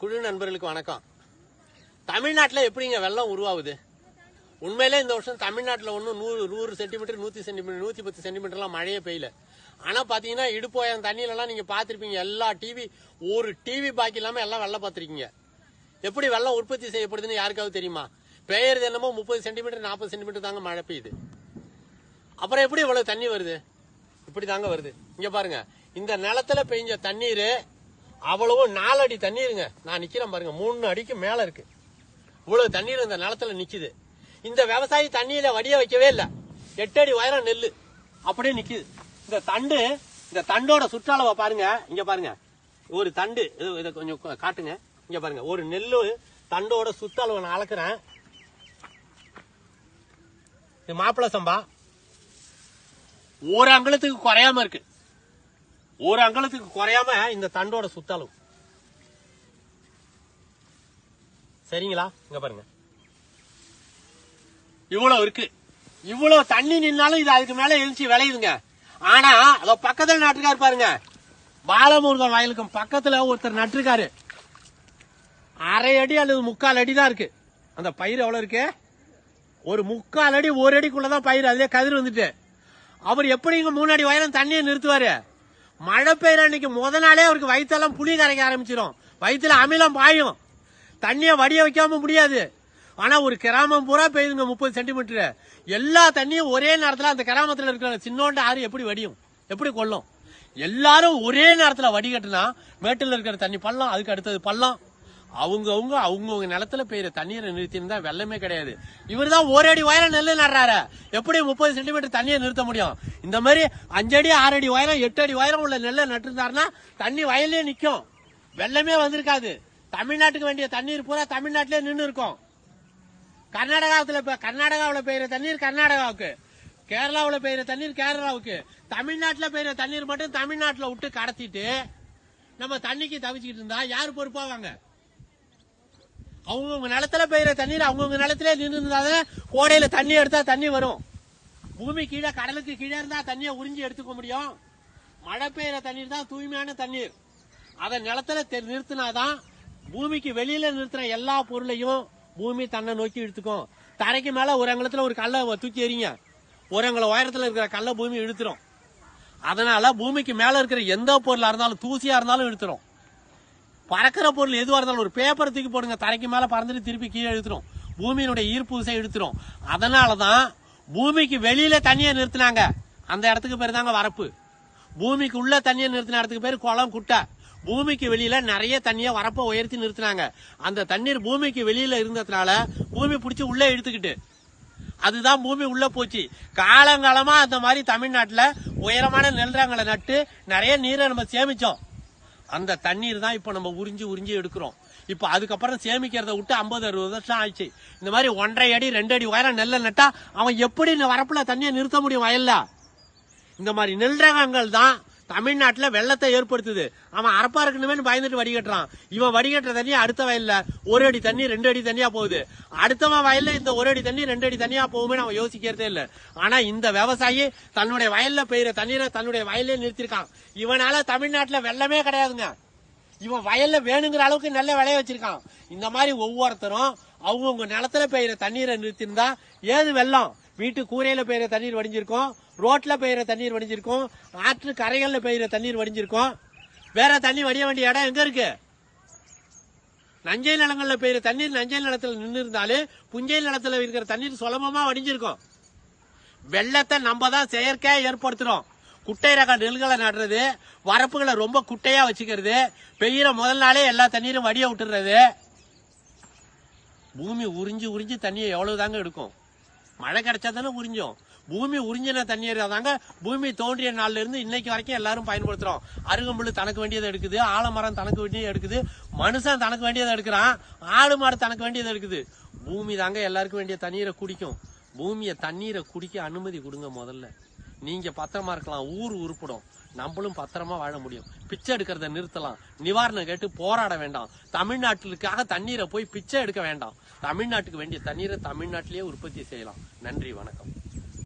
குழு நண்பர்களுக்கு வணக்கம். தமிழ்நாட்டில் எப்படிங்க வெள்ளம் உருவாகுது? உண்மையிலே இந்த வருஷம் தமிழ்நாட்டில் ஒன்றும் 100 சென்டிமீட்டர் 100 சென்டிமீட்டர் 110 சென்டிமீட்டர்லாம் மழையே பெய்யல. ஆனால் பார்த்தீங்கன்னா இடுப்போயம் தண்ணியிலலாம் நீங்கள் பார்த்துருப்பீங்க. எல்லா ஒரு டிவி பாக்கி இல்லாமல் எல்லாம் வெள்ளம் பார்த்துருக்கீங்க. எப்படி வெள்ளம் உற்பத்தி செய்யப்படுதுன்னு யாருக்காவது தெரியுமா? பெய்யறது என்னமோ 30 சென்டிமீட்டர் 40 சென்டிமீட்டர் தாங்க மழை பெய்யுது. அப்புறம் எப்படி இவ்வளவு தண்ணி வருது? இப்படி தாங்க வருது. இங்க பாருங்க, இந்த நிலத்துல பெய்ஞ்ச தண்ணீர் அவ்வளவு 4 அடி தண்ணீருங்க. நான் நிக்கிறேன் பாருங்க, 3 அடிக்கு மேல இருக்கு. இவ்வளவு தண்ணீர் இந்த நிலத்துல நிக்குது. இந்த விவசாயி தண்ணியில வடிய வைக்கவே இல்லை. 8 அடி உயரம் நெல்லு அப்படியே நிக்குது. இந்த தண்டோட சுற்றளவை பாருங்க. இங்க பாருங்க, ஒரு தண்டு இதை கொஞ்சம் காட்டுங்க. இங்க பாருங்க, ஒரு நெல்லு தண்டோட சுற்றளவை நான் அளக்குறேன். இது மாப்பிள சம்பா. ஒரு அங்குலத்துக்கு குறையாம இருக்கு. ஒரு அங்குலத்துக்கு குறையாம இந்த தண்டோட சுத்தளவு. சரிங்களா? இங்க பாருங்க, இவ்வளவு இருக்கு. இவ்வளவு தண்ணி நின்னாலும் இது அதுக்கு மேல எழுச்சி விளையுதுங்க. ஆனா அத பக்கத்துல நட்டுருக்காரு பாருங்க, பாலமுருகன் வயலுக்கு பக்கத்துல ஒருத்தர் நட்டுருக்காரு. 1/2 அடி அல்லது 3/4 அடி தான் இருக்கு. அந்த பயிர் எவ்வளவு இருக்கு? ஒரு 3/4 அடி 1 அடிக்குள்ளதான் பயிர். அதுலயே கதிர் வந்துட்டு அவர் எப்படிங்க 3 அடி உயரம் தண்ணியை நிறுத்துவாரு? மழை பெய்யற அன்னைக்கு முத நாளே அவருக்கு வயிற்றெல்லாம் புளி கரைக்க ஆரம்பிச்சிடும். வயிற்றுல அமிலம் பாயும். தண்ணியை வடிய வைக்காம முடியாது. ஆனா ஒரு கிராமம் பூரா பெய்யுதுங்க 30 சென்டிமீட்டர். எல்லா தண்ணியும் ஒரே நேரத்துல அந்த கிராமத்துல இருக்கிற சின்னோண்ட ஆறு எப்படி வடியும், எப்படி கொள்ளும்? எல்லாரும் ஒரே நேரத்துல வடிகட்டுனா மேட்டுல இருக்கிற தண்ணி பள்ளம், அதுக்கு அடுத்தது பள்ளம். அவங்கவுங்க நிலத்துல பெய்யுற தண்ணீரை நிறுத்திருந்தா வெள்ளமே கிடையாது. இவர் தான் 1 அடி உயரம் நெல்லு நடுறாரு. எப்படி 30 சென்டிமீட்டர் தண்ணியை நிறுத்த முடியும்? இந்த மாதிரி 5 அடி 6 அடி உயரம் 8 அடி உயரம் உள்ள நெல்லை நட்டுருந்தாருன்னா தண்ணி வயலே நிக்கும், வெள்ளமே வந்திருக்காது. தமிழ்நாட்டுக்கு வேண்டிய தண்ணீர் பூரா தமிழ்நாட்டிலே நின்று இருக்கும். கர்நாடகாவில் பெய்யுற தண்ணீர் கர்நாடகாவுக்கு, கேரளாவில் பெய்யுற தண்ணீர் கேரளாவுக்கு, தமிழ்நாட்டில் பெய்யுற தண்ணீர் மட்டும் தமிழ்நாட்டில் விட்டு கடத்திட்டு நம்ம தண்ணிக்கு தவிச்சுக்கிட்டு இருந்தா யாரு பொறுப்பாவாங்க? அவங்கவுங்க நிலத்துல பெய்யுற தண்ணீர் அவங்கவுங்க நிலத்திலே நின்று இருந்தாதான் கோடையில தண்ணி எடுத்தா தண்ணி வரும். பூமி கீழே கடலுக்கு கீழே இருந்தா தண்ணியை உறிஞ்சி எடுத்துக்க முடியும். மழை பெய்யுற தண்ணீர் தான் தூய்மையான தண்ணீர். அதை நிலத்துல நிறுத்தினாதான் பூமிக்கு வெளியில நிறுத்துற எல்லா பொருளையும் பூமி தன்னை நோக்கி இழுத்துக்கும். தரைக்கு மேல ஒரு அங்குலத்துல ஒரு கல்லை தூக்கி எறிங்க, ஒரு அங்குல உயரத்துல இருக்கிற கல்லை பூமி இழுத்துரும். அதனால பூமிக்கு மேல இருக்கிற எந்த பொருளா இருந்தாலும், தூசியா இருந்தாலும் இழுத்துரும். பறக்கிற பொருள் எதுவா இருந்தாலும், ஒரு பேப்பரை தூக்கி போடுங்க, தரைக்கு மேல பறந்துட்டு திருப்பி கீழே இழுத்துரும். பூமியினுடைய ஈர்ப்பு விசை இழுத்துரும். அதனாலதான் பூமிக்கு வெளியில தண்ணியை நிறுத்தினாங்க. அந்த இடத்துக்கு பேர் தாங்க வரப்பு. பூமிக்கு உள்ள தண்ணியை நிறுத்தின இடத்துக்கு பேர் குளம், குட்டை. பூமிக்கு வெளியில நிறைய தண்ணியை வரப்ப உயர்த்தி நிறுத்தினாங்க. அந்த தண்ணீர் பூமிக்கு வெளியில இருந்ததுனால பூமி பிடிச்சி உள்ள இழுத்துக்கிட்டு அதுதான் பூமி உள்ள போச்சு. காலங்காலமா அந்த மாதிரி தமிழ்நாட்டுல உயரமான நெல்றாங்களை நட்டு நிறைய நீரை நம்ம சேமிச்சோம். அந்த தண்ணீர் தான் இப்ப நம்ம உறிஞ்சி எடுக்கிறோம். இப்ப அதுக்கப்புறம் சேமிக்கிறத விட்டு 50-60 வருஷம் ஆயிடுச்சு. இந்த மாதிரி 1.5 அடி 2 அடி உயரம் நெல்லை நட்டா அவன் எப்படி இந்த வரப்புல தண்ணியை நிறுத்த முடியும் வயல்ல? இந்த மாதிரி நெல் ரகங்கள் தான் தமிழ்நாட்டுல வெள்ளத்தை ஏற்படுத்துது. அவன் அரப்பா இருக்கணுமே பயந்துட்டு வடிகட்டுறான். இவன் வடிகட்டுற தண்ணி அடுத்த வயல்ல 1 அடி தண்ணி 2 அடி தண்ணியா போகுது. அடுத்தவன் வயல்ல இந்த 1 அடி தண்ணி 2 அடி தண்ணியா போகுமே அவன் யோசிக்கிறதே இல்ல. ஆனா இந்த விவசாயி தன்னுடைய வயல்ல பெய்யுற தண்ணீரை தன்னுடைய வயல்லே நிறுத்திருக்கான். இவனால தமிழ்நாட்டுல வெள்ளமே கிடையாதுங்க. இவன் வயல்ல வேணுங்கிற அளவுக்கு நல்ல விளைய வச்சிருக்கான். இந்த மாதிரி ஒவ்வொருத்தரும் அவங்கவுங்க நிலத்துல பெய்யுற தண்ணீரை நிறுத்திருந்தா ஏது வெள்ளம்? வீட்டு கூரையில பெய்யுற தண்ணீர் வடிஞ்சிருக்கும், ரோட்ல பெய்யுற தண்ணீர் வடிஞ்சிருக்கும், ஆற்று கரைகள்ல பெய்யுற தண்ணீர் வடிஞ்சிருக்கும். வேற தண்ணி வடிய வேண்டிய இடம் எங்க இருக்கு? நஞ்சை நிலங்கள்ல பெய்யுற தண்ணீர் நஞ்சை நிலத்துல நின்று இருந்தாலே புஞ்சை நிலத்துல இருக்கிற தண்ணீர் சுலபமா வடிஞ்சிருக்கும். வெள்ளத்தை நம்ம தான் செயற்கையா ஏற்படுத்துறோம். குட்டை ரக நெல்களை நடுறது, வரப்புகளை ரொம்ப குட்டையா வச்சுக்கிறது, பெய்யுற முதல் நாளே எல்லா தண்ணீரும் வடிய விட்டுறது. பூமி உறிஞ்சி தண்ணியை எவ்வளவு தாங்க எடுக்கும்? மழை கிடைச்சா தானே உறிஞ்சும். பூமி உறிஞ்சின தண்ணீர் தாங்க பூமி தோன்றிய நாள்ல இருந்து இன்னைக்கு வரைக்கும் எல்லாரும் பயன்படுத்துறோம். அருகம்புல் தனக்கு வேண்டியதை எடுக்குது, ஆலமரம் தனக்கு வேண்டியதை எடுக்குது, மனுஷன் தனக்கு வேண்டியதை எடுக்கிறான், ஆடு மாடு தனக்கு வேண்டியதை எடுக்குது. பூமி தாங்க எல்லாருக்கும் வேண்டிய தண்ணீரை குடிக்கும். பூமியை தண்ணீரை குடிக்க அனுமதி கொடுங்க முதல்ல. நீங்க பத்திரமா இருக்கலாம், ஊர் உருப்படும், நம்மளும் பத்திரமா வாழ முடியும். பிச்சை எடுக்கிறத நிறுத்தலாம், நிவாரணம் கேட்டு போராட வேண்டாம். தமிழ்நாட்டுக்காக தண்ணீரை போய் பிச்சை எடுக்க வேண்டாம். தமிழ்நாட்டுக்கு வேண்டிய தண்ணீரை தமிழ்நாட்டிலேயே உற்பத்தி செய்யலாம். நன்றி, வணக்கம்.